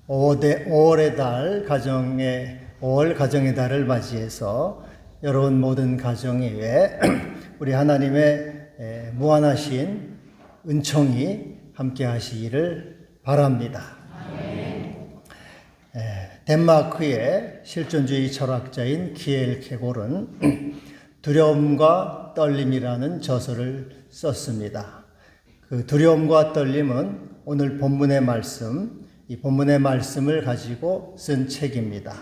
5월의 달, 5월 가정의 달을 맞이해서 여러분 모든 가정에 우리 하나님의 무한하신 은총이 함께 하시기를 바랍니다. 덴마크의 실존주의 철학자인 키엘케고르는 두려움과 떨림이라는 저서를 썼습니다. 그 두려움과 떨림은 오늘 본문의 말씀, 이 본문의 말씀을 가지고 쓴 책입니다.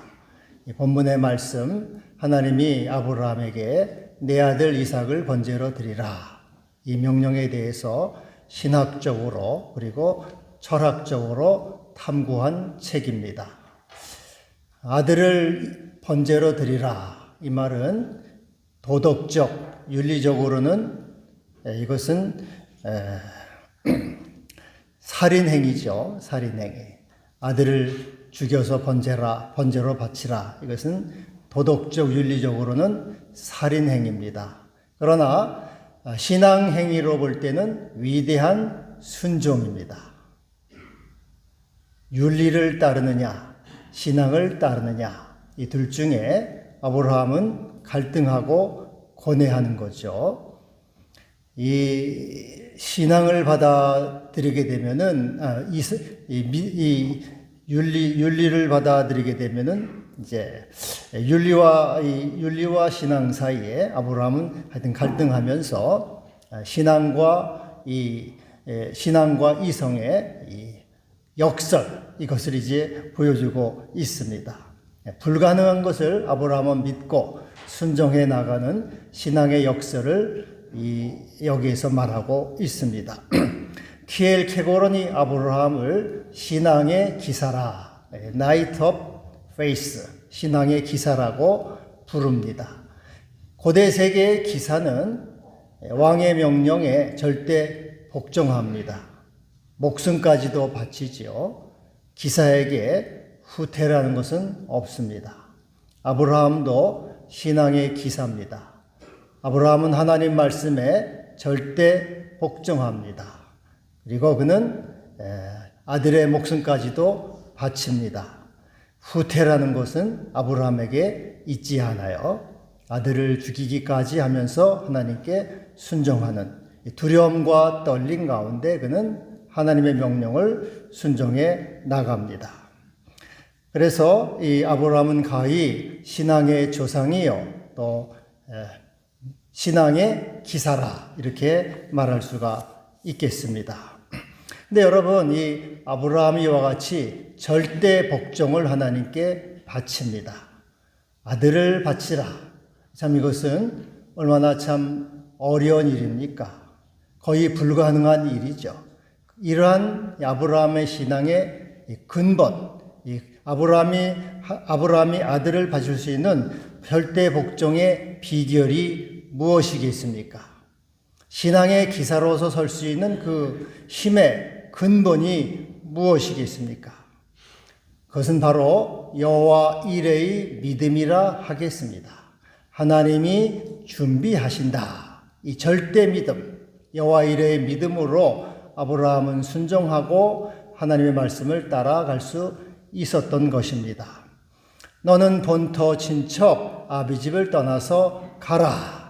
이 본문의 말씀, 하나님이 아브라함에게 내 아들 이삭을 번제로 드리라, 이 명령에 대해서 신학적으로 그리고 철학적으로 탐구한 책입니다. 아들을 번제로 드리라, 이 말은 도덕적, 윤리적으로는 이것은 살인행위죠. 살인행위. 아들을 죽여서 번제로 바치라. 이것은 도덕적, 윤리적으로는 살인행위입니다. 그러나 신앙행위로 볼 때는 위대한 순종입니다. 윤리를 따르느냐, 신앙을 따르느냐, 이 둘 중에 아브라함은 갈등하고 고뇌하는 거죠. 이 신앙을 받아들이게 되면은, 윤리를 받아들이게 되면은, 이제, 윤리와 신앙 사이에 아브라함은 하여튼 갈등하면서, 신앙과 이성의 이 역설, 이것을 이제 보여주고 있습니다. 불가능한 것을 아브라함은 믿고 순종해 나가는 신앙의 역설을 여기에서 말하고 있습니다. 키엘케고르는 아브라함을 신앙의 기사라, 나이트 오브 페이스, 신앙의 기사라고 부릅니다. 고대 세계의 기사는 왕의 명령에 절대 복종합니다. 목숨까지도 바치지요. 기사에게 후퇴라는 것은 없습니다. 아브라함도 신앙의 기사입니다. 아브라함은 하나님 말씀에 절대 복종합니다. 그리고 그는 아들의 목숨까지도 바칩니다. 후퇴라는 것은 아브라함에게 있지 않아요. 아들을 죽이기까지 하면서 하나님께 순종하는 두려움과 떨림 가운데 그는 하나님의 명령을 순종해 나갑니다. 그래서 이 아브라함은 가히 신앙의 조상이요, 또 신앙의 기사라, 이렇게 말할 수가 있겠습니다. 근데 여러분, 이 아브라함이 이와 같이 절대 복종을 하나님께 바칩니다. 아들을 바치라. 참 이것은 얼마나 참 어려운 일입니까? 거의 불가능한 일이죠. 이러한 아브라함의 신앙의 근본, 아브라함이 아들을 바칠 수 있는 절대 복종의 비결이 무엇이겠습니까? 신앙의 기사로서 설 수 있는 그 힘의 근본이 무엇이겠습니까? 그것은 바로 여호와 이레의 믿음이라 하겠습니다. 하나님이 준비하신다. 이 절대 믿음, 여호와 이레의 믿음으로 아브라함은 순종하고 하나님의 말씀을 따라갈 수 있었던 것입니다. 너는 본토 친척 아비 집을 떠나서 가라.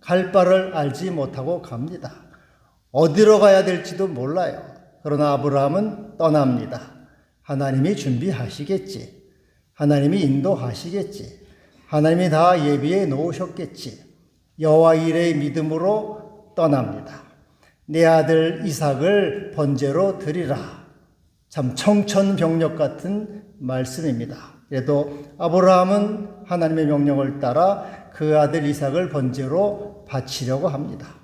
갈 바를 알지 못하고 갑니다. 어디로 가야 될지도 몰라요. 그러나 아브라함은 떠납니다. 하나님이 준비하시겠지. 하나님이 인도하시겠지. 하나님이 다 예비해 놓으셨겠지. 여호와 이레의 믿음으로 떠납니다. 내 아들 이삭을 번제로 드리라. 참 청천벽력 같은 말씀입니다. 그래도 아브라함은 하나님의 명령을 따라 그 아들 이삭을 번제로 바치려고 합니다.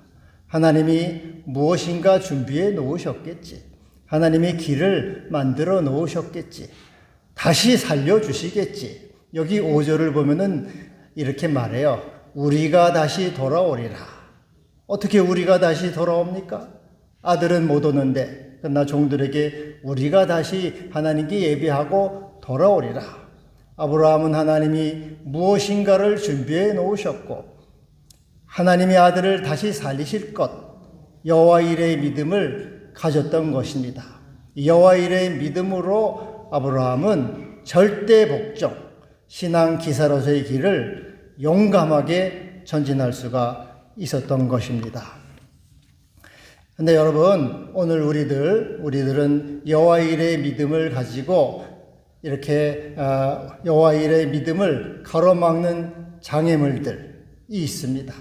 하나님이 무엇인가 준비해 놓으셨겠지. 하나님이 길을 만들어 놓으셨겠지. 다시 살려주시겠지. 여기 5절을 보면은 이렇게 말해요. 우리가 다시 돌아오리라. 어떻게 우리가 다시 돌아옵니까? 아들은 못 오는데, 그러나 종들에게 우리가 다시 하나님께 예배하고 돌아오리라. 아브라함은 하나님이 무엇인가를 준비해 놓으셨고, 하나님의 아들을 다시 살리실 것, 여호와 이레의 믿음을 가졌던 것입니다. 여호와 이레의 믿음으로 아브라함은 절대 복종, 신앙 기사로서의 길을 용감하게 전진할 수가 있었던 것입니다. 근데 여러분, 오늘 우리들은 여호와 일의 믿음을 가지고 이렇게 여호와 일의 믿음을 가로막는 장애물들이 있습니다.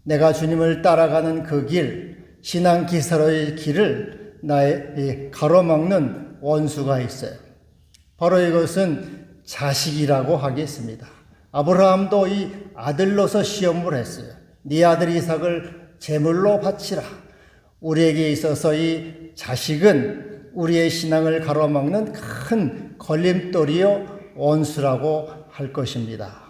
내가 주님을 따라가는 그 길, 신앙 기사로의 길을 가로막는 원수가 있어요. 바로 이것은 자식이라고 하겠습니다. 아브라함도 이 아들로서 시험을 했어요. 네 아들 이삭을 제물로 바치라. 우리에게 있어서 이 자식은 우리의 신앙을 가로막는 큰 걸림돌이요 원수라고 할 것입니다.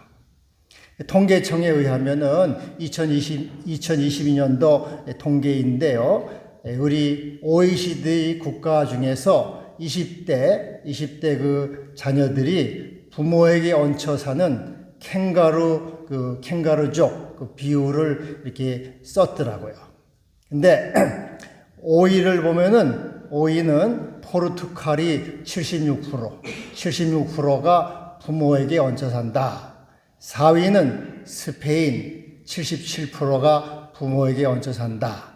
통계청에 의하면은 2022년도 통계인데요. 우리 OECD 국가 중에서 20대 그 자녀들이 부모에게 얹혀 사는 캥거루족 그 비율을 이렇게 썼더라고요. 근데 오이를 보면은 오이는 포르투갈이 76%가 부모에게 얹혀 산다. 4위는 스페인 77%가 부모에게 얹혀 산다.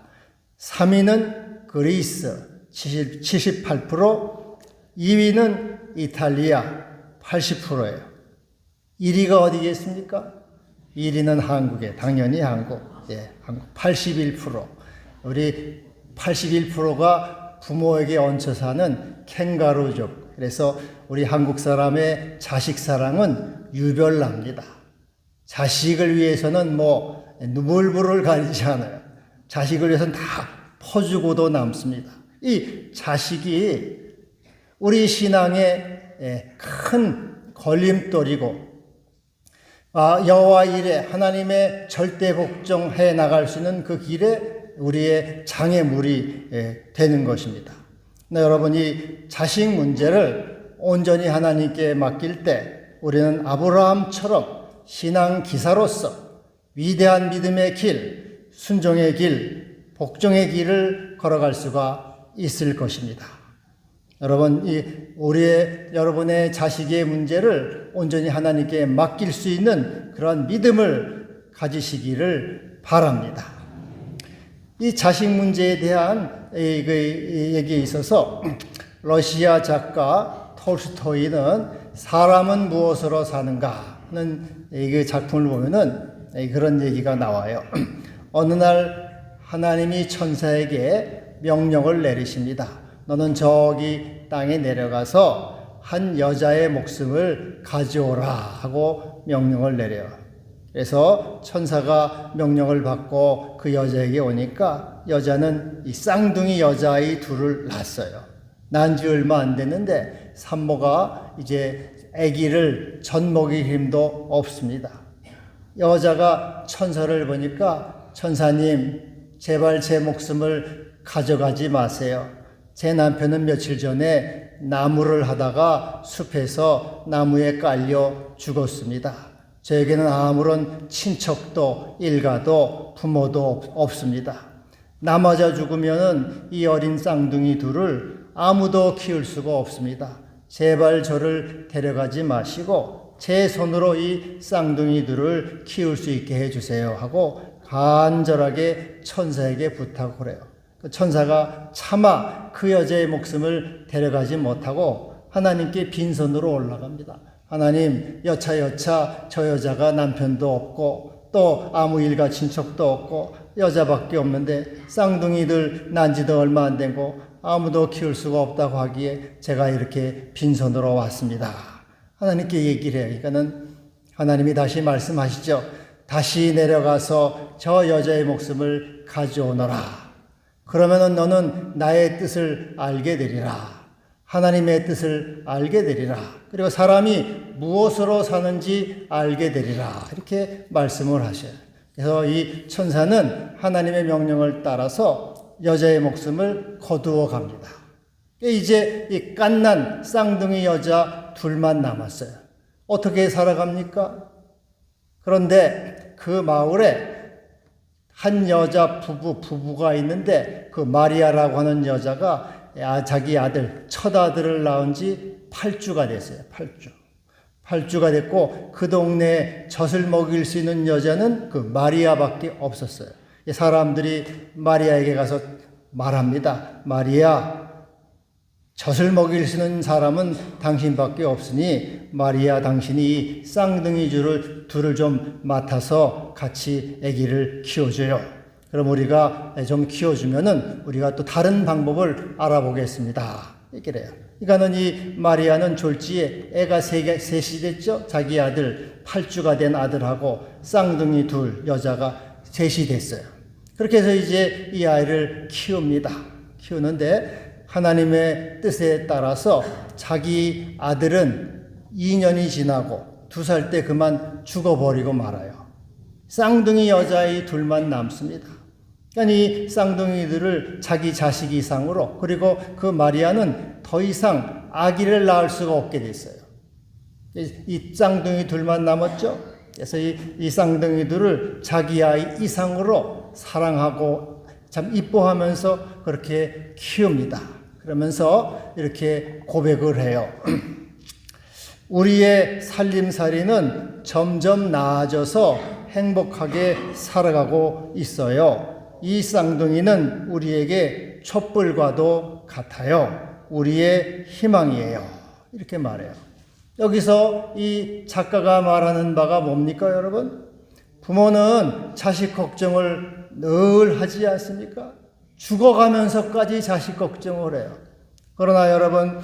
3위는 그리스 78%, 2위는 이탈리아 80%예요. 1위가 어디겠습니까? 1위는 한국에 당연히 한국. 예, 한국 81%. 우리 81%가 부모에게 얹혀 사는 캥거루족. 그래서 우리 한국 사람의 자식 사랑은 유별납니다. 자식을 위해서는 눈물부를 가리지 않아요. 자식을 위해서는 다 퍼주고도 남습니다. 이 자식이 우리 신앙의 큰 걸림돌이고 여호와 일에 하나님의 절대 복종해 나갈 수 있는 그 길에 우리의 장애물이 되는 것입니다. 여러분, 이 자식 문제를 온전히 하나님께 맡길 때 우리는 아브라함처럼 신앙 기사로서 위대한 믿음의 길, 순종의 길, 복종의 길을 걸어갈 수가 있을 것입니다. 여러분, 여러분의 자식의 문제를 온전히 하나님께 맡길 수 있는 그런 믿음을 가지시기를 바랍니다. 이 자식 문제에 대한 얘기에 있어서 러시아 작가 톨스토이는 사람은 무엇으로 사는가 하는 작품을 보면은 그런 얘기가 나와요. 어느 날 하나님이 천사에게 명령을 내리십니다. 너는 저기 땅에 내려가서 한 여자의 목숨을 가져오라 하고 명령을 내려요. 그래서 천사가 명령을 받고 그 여자에게 오니까 여자는 이 쌍둥이 여자아이 둘을 낳았어요. 난 지 얼마 안 됐는데 산모가 이제 아기를 젖먹일 힘도 없습니다. 여자가 천사를 보니까 천사님, 제발 제 목숨을 가져가지 마세요. 제 남편은 며칠 전에 나무를 하다가 숲에서 나무에 깔려 죽었습니다. 저에게는 아무런 친척도 일가도 부모도 없습니다. 나 맞아 죽으면 이 어린 쌍둥이 둘을 아무도 키울 수가 없습니다. 제발 저를 데려가지 마시고 제 손으로 이 쌍둥이들을 키울 수 있게 해주세요 하고 간절하게 천사에게 부탁을 해요. 천사가 차마 그 여자의 목숨을 데려가지 못하고 하나님께 빈손으로 올라갑니다. 하나님, 여차 저 여자가 남편도 없고 또 아무 일가 친척도 없고 여자밖에 없는데 쌍둥이들 난지도 얼마 안 되고 아무도 키울 수가 없다고 하기에 제가 이렇게 빈손으로 왔습니다. 하나님께 얘기를 해요. 그러니까는 하나님이 다시 말씀하시죠. 다시 내려가서 저 여자의 목숨을 가져오너라. 그러면은 너는 나의 뜻을 알게 되리라. 하나님의 뜻을 알게 되리라. 그리고 사람이 무엇으로 사는지 알게 되리라. 이렇게 말씀을 하셔요. 그래서 이 천사는 하나님의 명령을 따라서 여자의 목숨을 거두어 갑니다. 이제 이 갓난 쌍둥이 여자 둘만 남았어요. 어떻게 살아갑니까? 그런데 그 마을에 한 여자 부부가 있는데 그 마리아라고 하는 여자가 자기 아들, 첫 아들을 낳은 지 팔주가 됐어요. 팔주가 됐고 그 동네에 젖을 먹일 수 있는 여자는 그 마리아밖에 없었어요. 사람들이 마리아에게 가서 말합니다. 마리아, 젖을 먹일 수 있는 사람은 당신밖에 없으니 마리아, 당신이 이 쌍둥이 둘을 좀 맡아서 같이 아기를 키워줘요. 그럼 우리가 좀 키워주면은 우리가 또 다른 방법을 알아보겠습니다. 이래요. 그러니까는 이 마리아는 졸지에 애가 셋이 됐죠. 자기 아들, 팔주가 된 아들하고 쌍둥이 둘 여자가 셋이 됐어요. 그렇게 해서 이제 이 아이를 키우는데 하나님의 뜻에 따라서 자기 아들은 2년이 지나고 2살 때 그만 죽어버리고 말아요. 쌍둥이 여자아이 둘만 남습니다. 그러니까 이 쌍둥이들을 자기 자식 이상으로, 그리고 그 마리아는 더 이상 아기를 낳을 수가 없게 됐어요. 이 쌍둥이 둘만 남았죠. 그래서 이 쌍둥이들을 자기 아이 이상으로 사랑하고 참 이뻐하면서 그렇게 키웁니다. 그러면서 이렇게 고백을 해요. 우리의 살림살이는 점점 나아져서 행복하게 살아가고 있어요. 이 쌍둥이는 우리에게 촛불과도 같아요. 우리의 희망이에요. 이렇게 말해요. 여기서 이 작가가 말하는 바가 뭡니까, 여러분? 부모는 자식 걱정을 늘 하지 않습니까? 죽어가면서까지 자식 걱정을 해요. 그러나 여러분,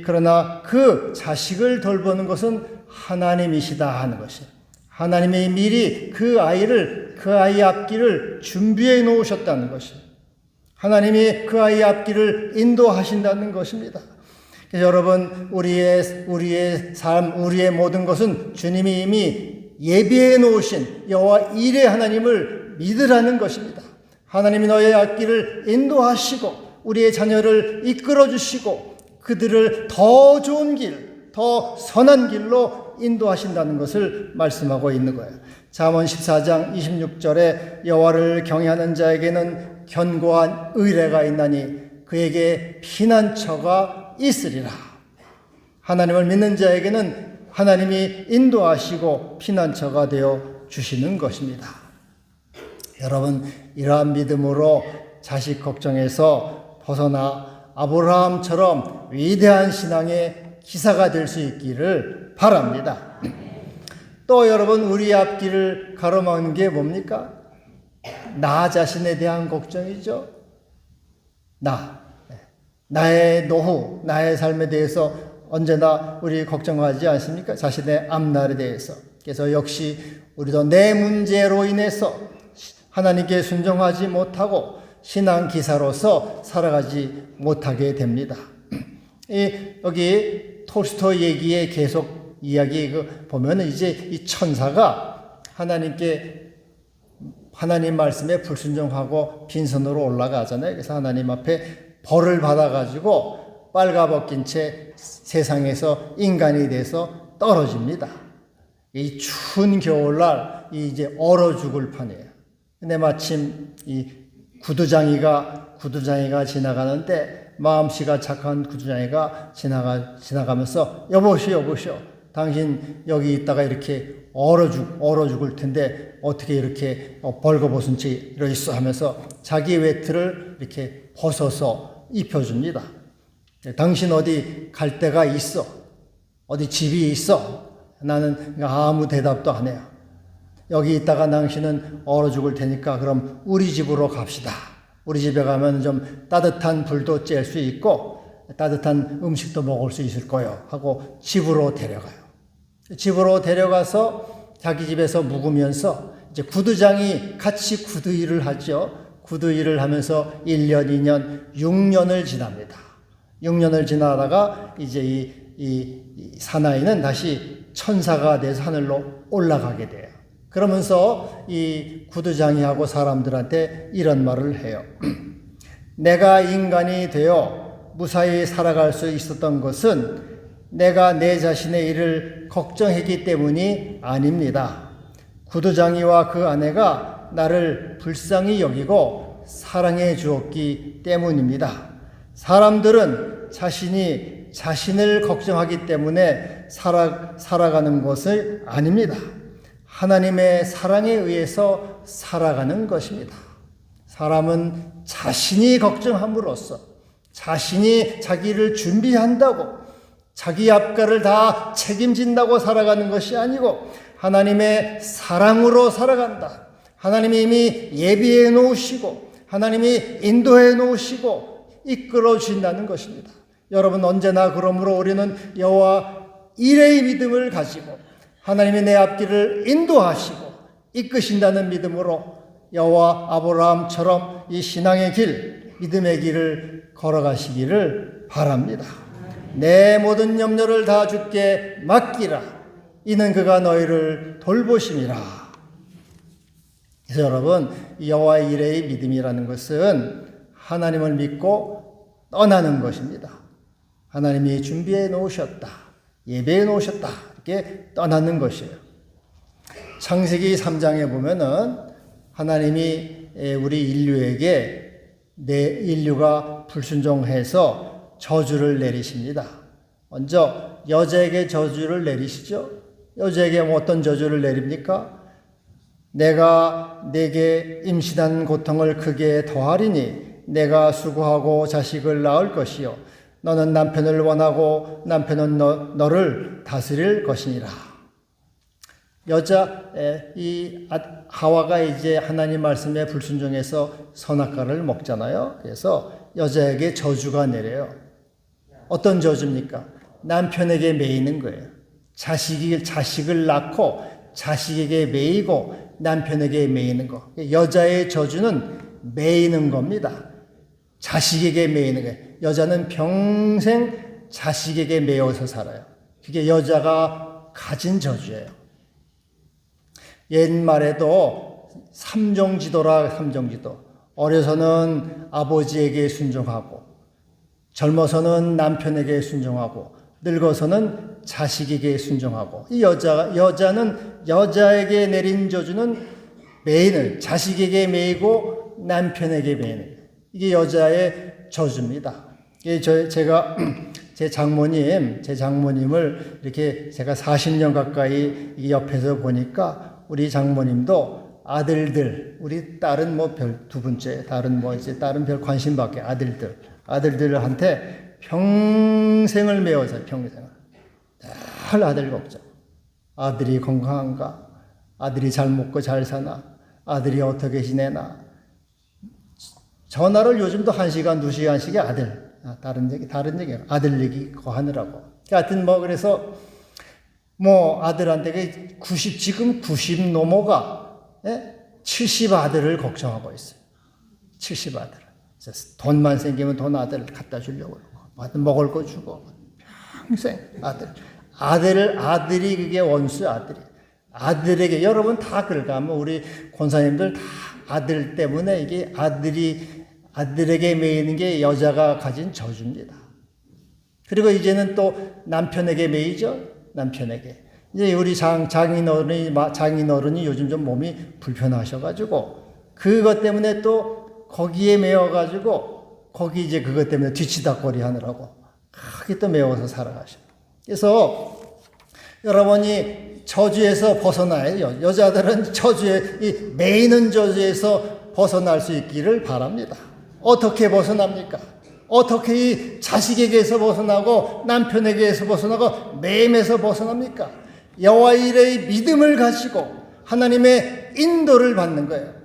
그러나 그 자식을 돌보는 것은 하나님이시다 하는 것이에요. 하나님이 미리 그 아이 앞길을 준비해 놓으셨다는 것이에요. 하나님이 그 아이 앞길을 인도하신다는 것입니다. 여러분, 우리의 삶, 우리의 모든 것은 주님이 이미 예비해 놓으신 여호와 일의 하나님을 믿으라는 것입니다. 하나님이 너의 앞길을 인도하시고 우리의 자녀를 이끌어 주시고 그들을 더 좋은 길, 더 선한 길로 인도하신다는 것을 말씀하고 있는 거예요. 잠언 14장 26절에 여호와를 경외하는 자에게는 견고한 의뢰가 있나니 그에게 피난처가 있으리라. 하나님을 믿는 자에게는 하나님이 인도하시고 피난처가 되어 주시는 것입니다. 여러분, 이러한 믿음으로 자식 걱정에서 벗어나 아브라함처럼 위대한 신앙의 기사가 될 수 있기를 바랍니다. 또 여러분, 우리 앞길을 가로막는 게 뭡니까? 나 자신에 대한 걱정이죠. 나의 노후, 나의 삶에 대해서 언제나 우리 걱정하지 않습니까? 자신의 앞날에 대해서. 그래서 역시 우리도 내 문제로 인해서 하나님께 순종하지 못하고 신앙 기사로서 살아가지 못하게 됩니다. 여기 톨스토이 얘기에 계속 이야기 보면 이제 이 천사가 하나님 말씀에 불순종하고 빈손으로 올라가잖아요. 그래서 하나님 앞에 벌을 받아가지고 빨가벗긴 채 세상에서 인간이 돼서 떨어집니다. 이 추운 겨울날 이제 얼어 죽을 판이에요. 근데 마침 이 구두장이가 지나가는데 마음씨가 착한 구두장이가 지나가면서 여보시오, 당신 여기 있다가 이렇게 얼어 죽을 텐데 어떻게 이렇게 벌거벗은 채 이러 있어 하면서 자기 외투를 이렇게 벗어서 입혀줍니다. 당신 어디 갈 데가 있어? 어디 집이 있어? 나는 아무 대답도 안 해요. 여기 있다가 당신은 얼어 죽을 테니까 그럼 우리 집으로 갑시다. 우리 집에 가면 좀 따뜻한 불도 쬐 수 있고 따뜻한 음식도 먹을 수 있을 거예요 하고 집으로 데려가요. 집으로 데려가서 자기 집에서 묵으면서 이제 구두장이 같이 구두 일을 하죠. 구두 일을 하면서 1년, 2년, 6년을 지납니다. 6년을 지나다가 이제 이 사나이는 다시 천사가 돼서 하늘로 올라가게 돼요. 그러면서 이 구두장이하고 사람들한테 이런 말을 해요. 내가 인간이 되어 무사히 살아갈 수 있었던 것은 내가 내 자신의 일을 걱정했기 때문이 아닙니다. 구두장이와 그 아내가 나를 불쌍히 여기고 사랑해 주었기 때문입니다. 사람들은 자신이 자신을 걱정하기 때문에 살아가는 것이 아닙니다. 하나님의 사랑에 의해서 살아가는 것입니다. 사람은 자신이 걱정함으로써 자신이 자기를 준비한다고 자기 앞가를 다 책임진다고 살아가는 것이 아니고 하나님의 사랑으로 살아간다. 하나님이 이미 예비해 놓으시고 하나님이 인도해 놓으시고 이끌어 주신다는 것입니다. 여러분 언제나 그러므로 우리는 여호와 일의 믿음을 가지고 하나님이 내 앞길을 인도하시고 이끄신다는 믿음으로 여호와 아브라함처럼 이 신앙의 길, 믿음의 길을 걸어가시기를 바랍니다. 내 모든 염려를 다 주께 맡기라. 이는 그가 너희를 돌보심이라. 그래서 여러분, 여호와의 일의 믿음이라는 것은 하나님을 믿고 떠나는 것입니다. 하나님이 준비해 놓으셨다. 예배해 놓으셨다. 이렇게 떠나는 것이에요. 창세기 3장에 보면은 하나님이 우리 인류에게 내 인류가 불순종해서 저주를 내리십니다. 먼저 여자에게 저주를 내리시죠. 여자에게 어떤 저주를 내립니까? 내가 내게 임신한 고통을 크게 더하리니 내가 수고하고 자식을 낳을 것이요 너는 남편을 원하고 남편은 너를 다스릴 것이니라. 하와가 이제 하나님 말씀에 불순종해서 선악과를 먹잖아요. 그래서 여자에게 저주가 내려요. 어떤 저주입니까? 남편에게 매이는 거예요. 자식을 낳고 자식에게 매이고 남편에게 매이는 거. 여자의 저주는 매이는 겁니다. 자식에게 매이는 거예요. 여자는 평생 자식에게 매여서 살아요. 그게 여자가 가진 저주예요. 옛말에도 삼종지도라 삼종지도. 어려서는 아버지에게 순종하고 젊어서는 남편에게 순종하고 늙어서는 자식에게 순종하고 이 여자는 여자에게 내린 저주는 매이는 자식에게 매이고 남편에게 매이는 이게 여자의 저주입니다. 제가 제 장모님을 이렇게 제가 40년 가까이 옆에서 보니까 우리 장모님도 아들들, 우리 딸은 뭐 별 두 번째, 딸은 별 관심 밖에 아들들한테 평생을 메워서 평생을 늘 아들 걱정. 아들이 건강한가? 아들이 잘 먹고 잘 사나? 아들이 어떻게 지내나? 전화를 요즘도 1시간, 2시간씩이 아들. 다른 얘기 아들 얘기 하느라고. 하여튼 그래서 아들한테 지금 90 넘어가 70 아들을 걱정하고 있어요. 70 아들. 돈만 생기면 돈 아들 갖다 주려고 그러고 먹을 거 주고 평생 아들이 그게 원수 아들에게 여러분 다 그럴까? 우리 권사님들 다 아들 때문에 이게 아들에게 매이는 게 여자가 가진 저주입니다. 그리고 이제는 또 남편에게 매이죠. 남편에게. 이제 우리 장인어른이 요즘 좀 몸이 불편하셔가지고 그것 때문에 또 거기에 매여가지고 거기 이제 그것 때문에 뒤치다거리 하느라고 크게 또 매워서 살아가셔. 그래서 여러분이 저주에서 벗어나요. 여자들은 이 매이는 저주에서 벗어날 수 있기를 바랍니다. 어떻게 벗어납니까? 어떻게 이 자식에게서 벗어나고 남편에게서 벗어나고 매임에서 벗어납니까? 여호와 일의 믿음을 가지고 하나님의 인도를 받는 거예요.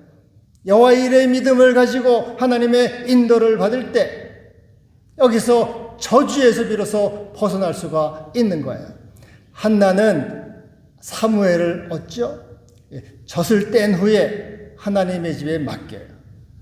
여호와 일의 믿음을 가지고 하나님의 인도를 받을 때 여기서 저주에서 비로소 벗어날 수가 있는 거예요. 한나는 사무엘을 얻죠. 젖을 뗀 후에 하나님의 집에 맡겨요.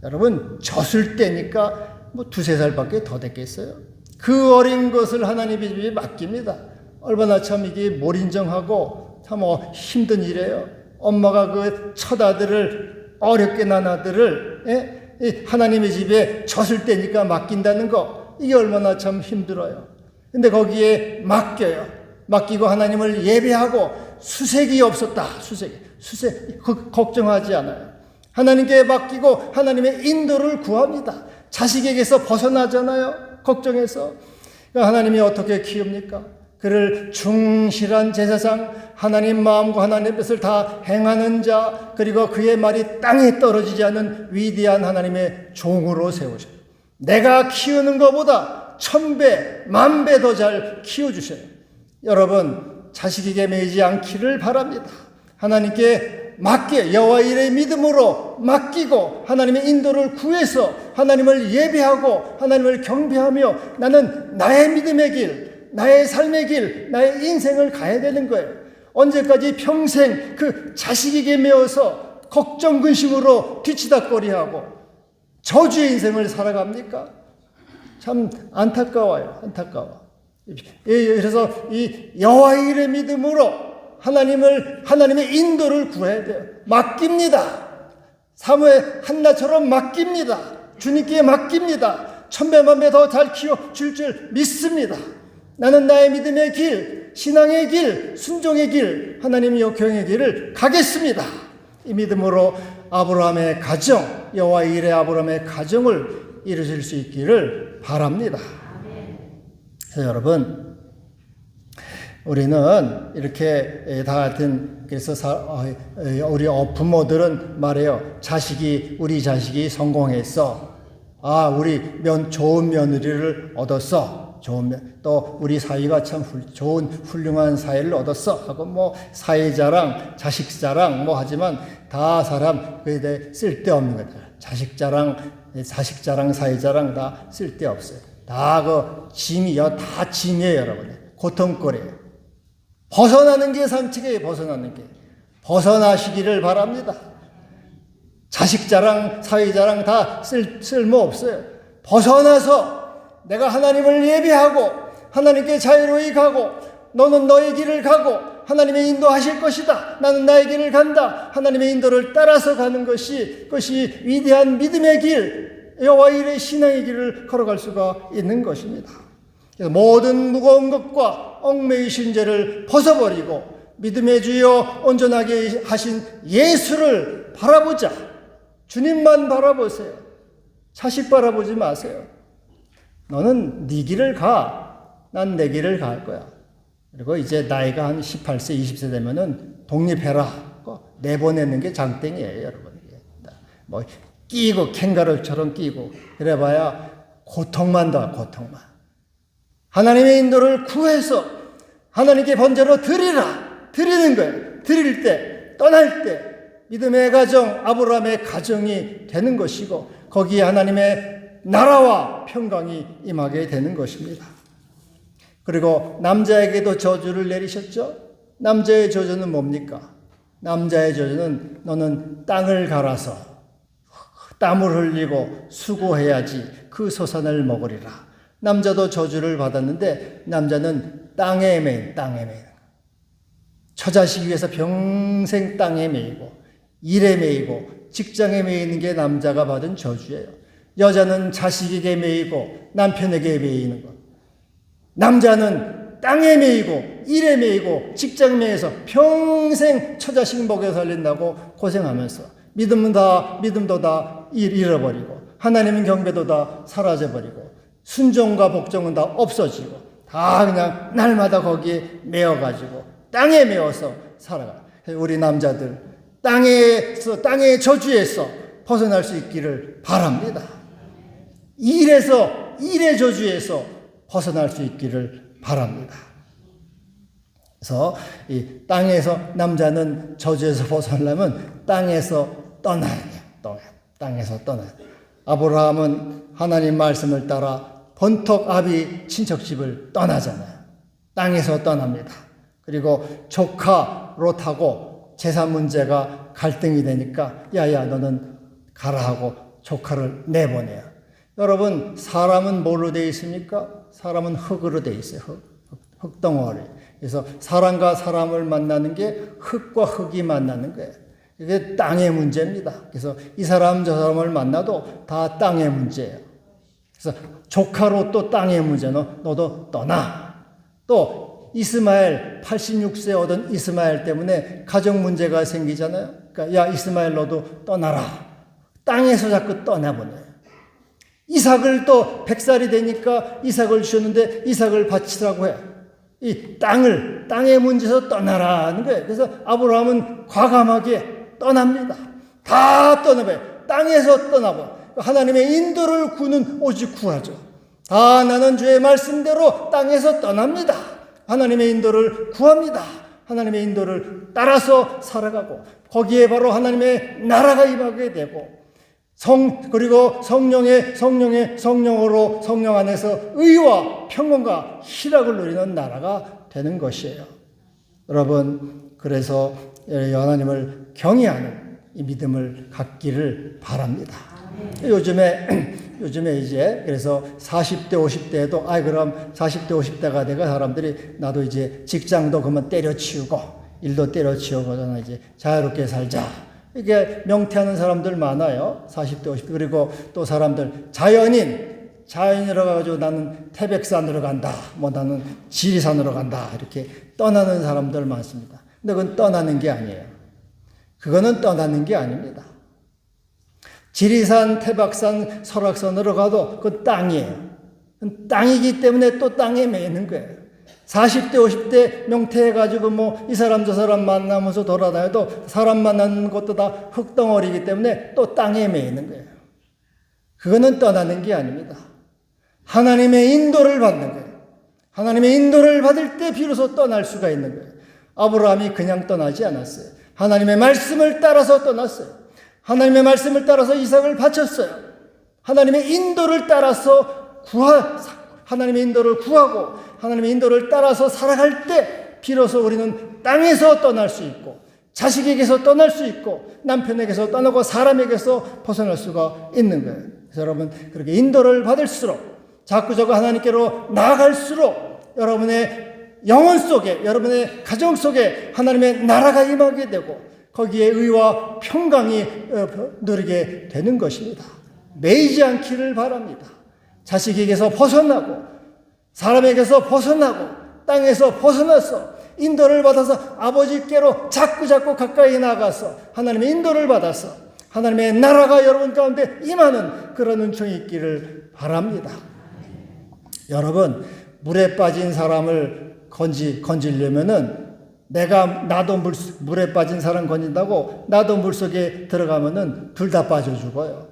여러분 젖을 떼니까 2-3살밖에 더 됐겠어요. 그 어린 것을 하나님의 집에 맡깁니다. 얼마나 참 이게 몰인정하고 참 힘든 일이에요. 엄마가 그 첫 아들을 어렵게 난 아들을 하나님의 집에 젖을 떼니까 맡긴다는 거 이게 얼마나 참 힘들어요. 근데 거기에 맡기고 하나님을 예배하고 수색이 없었다. 수색 걱정하지 않아요. 하나님께 맡기고 하나님의 인도를 구합니다. 자식에게서 벗어나잖아요. 걱정해서. 그러니까 하나님이 어떻게 키웁니까? 그를 충실한 제사장, 하나님 마음과 하나님의 뜻을 다 행하는 자, 그리고 그의 말이 땅에 떨어지지 않는 위대한 하나님의 종으로 세우셔요. 내가 키우는 것보다 1000배, 10,000배 더 잘 키워주셔요. 여러분, 자식에게 매이지 않기를 바랍니다. 하나님께 맡겨 여호와 일의 믿음으로 맡기고 하나님의 인도를 구해서 하나님을 예배하고 하나님을 경배하며 나는 나의 믿음의 길, 나의 삶의 길, 나의 인생을 가야 되는 거예요. 언제까지 평생 그 자식에게 매어서 걱정 근심으로 뒤치다꺼리하고 저주의 인생을 살아갑니까? 참 안타까워요. 안타까워. 그래서 이 여호와의 일의 믿음으로 하나님의 인도를 구해야 돼요. 맡깁니다. 사무엘 한나처럼 맡깁니다. 주님께 맡깁니다. 1000배, 10,000배 더 잘 키워줄 줄 믿습니다. 나는 나의 믿음의 길, 신앙의 길, 순종의 길, 하나님의 역경의 길을 가겠습니다. 이 믿음으로 아브라함의 가정, 여호와의 일의 아브라함의 가정을 이루실 수 있기를 바랍니다. 그래서 여러분, 우리는 이렇게 다 같은, 그래서 우리 부모들은 말해요. 우리 자식이 성공했어. 우리 좋은 며느리를 얻었어. 또 우리 사위가 참 좋은 훌륭한 사위를 얻었어 하고 뭐 사위 자랑, 자식 자랑 뭐 하지만 다 사람 그에 쓸데없는 거죠. 자식 자랑, 사위 자랑 다 쓸데없어요. 다 짐이요. 다 짐이에요, 여러분. 고통거리예요. 벗어나는 게 상책이에요. 벗어나시기를 바랍니다. 자식 자랑, 사위 자랑 다 쓸모없어요. 벗어나서 내가 하나님을 예배하고 하나님께 자유로이 가고 너는 너의 길을 가고 하나님의 인도하실 것이다. 나는 나의 길을 간다. 하나님의 인도를 따라서 가는 그것이 위대한 믿음의 길, 여호와 일의 신앙의 길을 걸어갈 수가 있는 것입니다. 그래서 모든 무거운 것과 얽매이신 죄를 벗어버리고 믿음의 주여 온전하게 하신 예수를 바라보자. 주님만 바라보세요. 자식 바라보지 마세요. 너는 네 길을 가. 난 내 길을 갈 거야. 그리고 이제 나이가 한 18세, 20세 되면은 독립해라. 내보내는 게 장땡이에요, 여러분. 뭐 끼고 캥거루처럼 끼고 그래봐야 고통만 더 고통만. 하나님의 인도를 구해서 하나님께 번제로 드리는 거예요. 드릴 때, 떠날 때 믿음의 가정, 아브라함의 가정이 되는 것이고 거기에 하나님의 나라와 평강이 임하게 되는 것입니다. 그리고 남자에게도 저주를 내리셨죠. 남자의 저주는 뭡니까? 남자의 저주는 너는 땅을 갈아서 땀을 흘리고 수고해야지 그 소산을 먹으리라. 남자도 저주를 받았는데 남자는 땅에 매인. 처자식 위해서 평생 땅에 매이고 일에 매이고 직장에 매이는 게 남자가 받은 저주예요. 여자는 자식에게 매이고 남편에게 매이는 것. 남자는 땅에 매이고 일에 매이고 직장 매여서 평생 처자식 먹여 살린다고 고생하면서 믿음도 다 잃어버리고 하나님은 경배도 다 사라져버리고 순종과 복종은 다 없어지고 다 그냥 날마다 거기에 매여가지고 땅에 매어서 살아가. 우리 남자들 땅의 저주에서 벗어날 수 있기를 바랍니다. 일의 저주에서 벗어날 수 있기를 바랍니다. 그래서 이 땅에서 남자는 저주에서 벗어나려면 땅에서 떠나야 돼요. 땅에서 떠나야 돼요. 아브라함은 하나님 말씀을 따라 번턱 아비 친척집을 떠나잖아요. 땅에서 떠납니다. 그리고 조카 롯하고 재산 문제가 갈등이 되니까 야야 너는 가라 하고 조카를 내보내요. 여러분, 사람은 뭘로 되어 있습니까? 사람은 흙으로 되어 있어요. 흙덩어리. 그래서 사람과 사람을 만나는 게 흙과 흙이 만나는 거예요. 이게 땅의 문제입니다. 그래서 이 사람 저 사람을 만나도 다 땅의 문제예요. 그래서 조카로 또 땅의 문제. 너도 떠나. 또 이스마엘 86세 얻은 이스마엘 때문에 가정 문제가 생기잖아요. 그러니까 야 이스마엘 너도 떠나라. 땅에서 자꾸 떠나보내요. 이삭을 또 100살이 되니까 이삭을 주셨는데 이삭을 바치라고 해. 이 땅의 문제에서 떠나라 하는 거예요. 그래서 아브라함은 과감하게 떠납니다. 다 떠나봐요. 땅에서 떠나봐. 하나님의 인도를 구는 오직 구하죠. 나는 주의 말씀대로 땅에서 떠납니다. 하나님의 인도를 구합니다. 하나님의 인도를 따라서 살아가고 거기에 바로 하나님의 나라가 임하게 되고 그리고 성령으로 성령 안에서 의와 평온과 희락을 누리는 나라가 되는 것이에요. 여러분, 그래서 하나님을 경외하는 이 믿음을 갖기를 바랍니다. 요즘에 이제 그래서 40대 50대에도 그럼 40대 50대가 돼가 사람들이 나도 이제 직장도 그만 때려치우고 일도 때려치우고 이제 자유롭게 살자. 이게 명퇴하는 사람들 많아요. 40대 50대. 그리고 또 사람들 자연인이라고 가지고 나는 태백산으로 간다. 나는 지리산으로 간다. 이렇게 떠나는 사람들 많습니다. 근데 그건 떠나는 게 아니에요. 그거는 떠나는 게 아닙니다. 지리산, 태백산, 설악산으로 가도 그건 땅이에요. 그건 땅이기 때문에 또 땅에 매이는 거예요. 40대, 50대 명퇴해가지고 이 사람 저 사람 만나면서 돌아다녀도 사람 만나는 것도 다 흙덩어리이기 때문에 또 땅에 매이는 거예요. 그거는 떠나는 게 아닙니다. 하나님의 인도를 받는 거예요. 하나님의 인도를 받을 때 비로소 떠날 수가 있는 거예요. 아브라함이 그냥 떠나지 않았어요. 하나님의 말씀을 따라서 떠났어요. 하나님의 말씀을 따라서 이삭을 바쳤어요. 하나님의 인도를 따라서 하나님의 인도를 구하고 하나님의 인도를 따라서 살아갈 때 비로소 우리는 땅에서 떠날 수 있고 자식에게서 떠날 수 있고 남편에게서 떠나고 사람에게서 벗어날 수가 있는 거예요. 그래서 여러분, 그렇게 인도를 받을수록 자꾸자꾸 하나님께로 나아갈수록 여러분의 영혼 속에, 여러분의 가정 속에 하나님의 나라가 임하게 되고 거기에 의와 평강이 누리게 되는 것입니다. 매이지 않기를 바랍니다. 자식에게서 벗어나고 사람에게서 벗어나고 땅에서 벗어나서 인도를 받아서 아버지께로 자꾸 가까이 나가서 하나님의 인도를 받아서 하나님의 나라가 여러분 가운데 임하는 그런 은총이 있기를 바랍니다. 여러분, 물에 빠진 사람을 건지려면은 나도 물에 빠진 사람 건진다고 나도 물속에 들어가면은 둘 다 빠져 죽어요.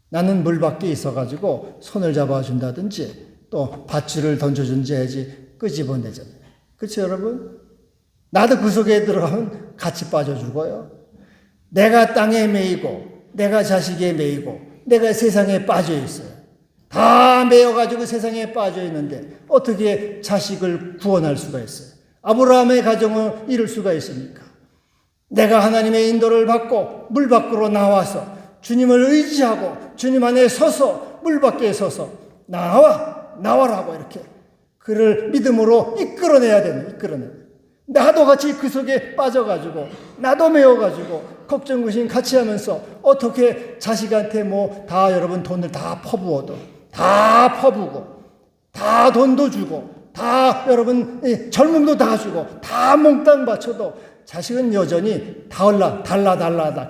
나는 물 밖에 있어가지고 손을 잡아준다든지 또 밧줄을 던져준지 해야지 끄집어내잖아요. 그렇죠, 여러분? 나도 그 속에 들어가면 같이 빠져 죽어요. 내가 땅에 매이고 내가 자식에 매이고 내가 세상에 빠져 있어요. 다 매여가지고 세상에 빠져 있는데 어떻게 자식을 구원할 수가 있어요? 아브라함의 가정을 이룰 수가 있습니까? 내가 하나님의 인도를 받고 물 밖으로 나와서 주님을 의지하고 주님 안에 서서 물 밖에 서서 나와라고 이렇게 그를 믿음으로 이끌어내야 되는. 나도 같이 그 속에 빠져가지고 나도 매여가지고 걱정구심 같이 하면서 어떻게 자식한테 다 여러분 돈을 다 퍼부어도 다 퍼부고 다 돈도 주고 다 여러분 젊음도 다 주고 다 몽땅 바쳐도 자식은 여전히 달라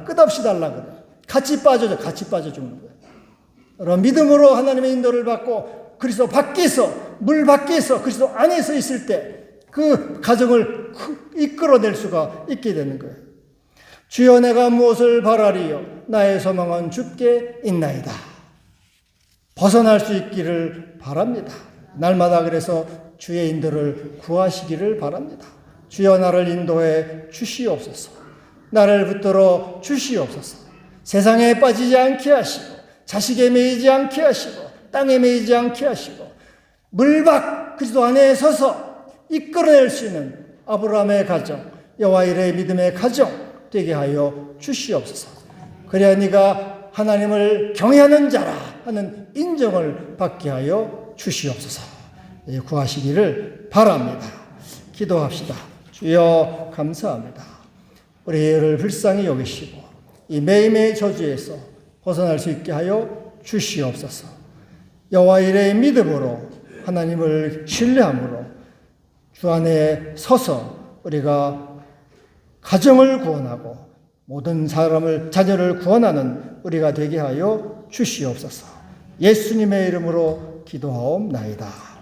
끝없이 달라 그래. 같이 빠져 죽는 거예요. 여러분, 믿음으로 하나님의 인도를 받고 그리스도 밖에서 물 밖에서 그리스도 안에서 있을 때 그 가정을 이끌어낼 수가 있게 되는 거예요. 주여, 내가 무엇을 바라리요? 나의 소망은 주께 있나이다. 벗어날 수 있기를 바랍니다. 날마다 그래서 주의 인도를 구하시기를 바랍니다. 주여, 나를 인도해 주시옵소서. 나를 붙들어 주시옵소서. 세상에 빠지지 않게 하시고 자식에 매이지 않게 하시고 땅에 매이지 않게 하시고 물밖 그리스도 안에 서서 이끌어낼 수 있는 아브라함의 가정, 여호와 이레의 믿음의 가정 되게 하여 주시옵소서. 그래야 네가 하나님을 경외하는 자라 하는 인정을 받게 하여 주시옵소서. 구하시기를 바랍니다. 기도합시다. 주여, 감사합니다. 우리를 불쌍히 여기시고 이 매일매일 저주에서 벗어날 수 있게 하여 주시옵소서. 여호와 이레의 믿음으로 하나님을 신뢰함으로 주 안에 서서 우리가 가정을 구원하고 모든 자녀를 구원하는 우리가 되게 하여 주시옵소서. 예수님의 이름으로 기도하옵나이다.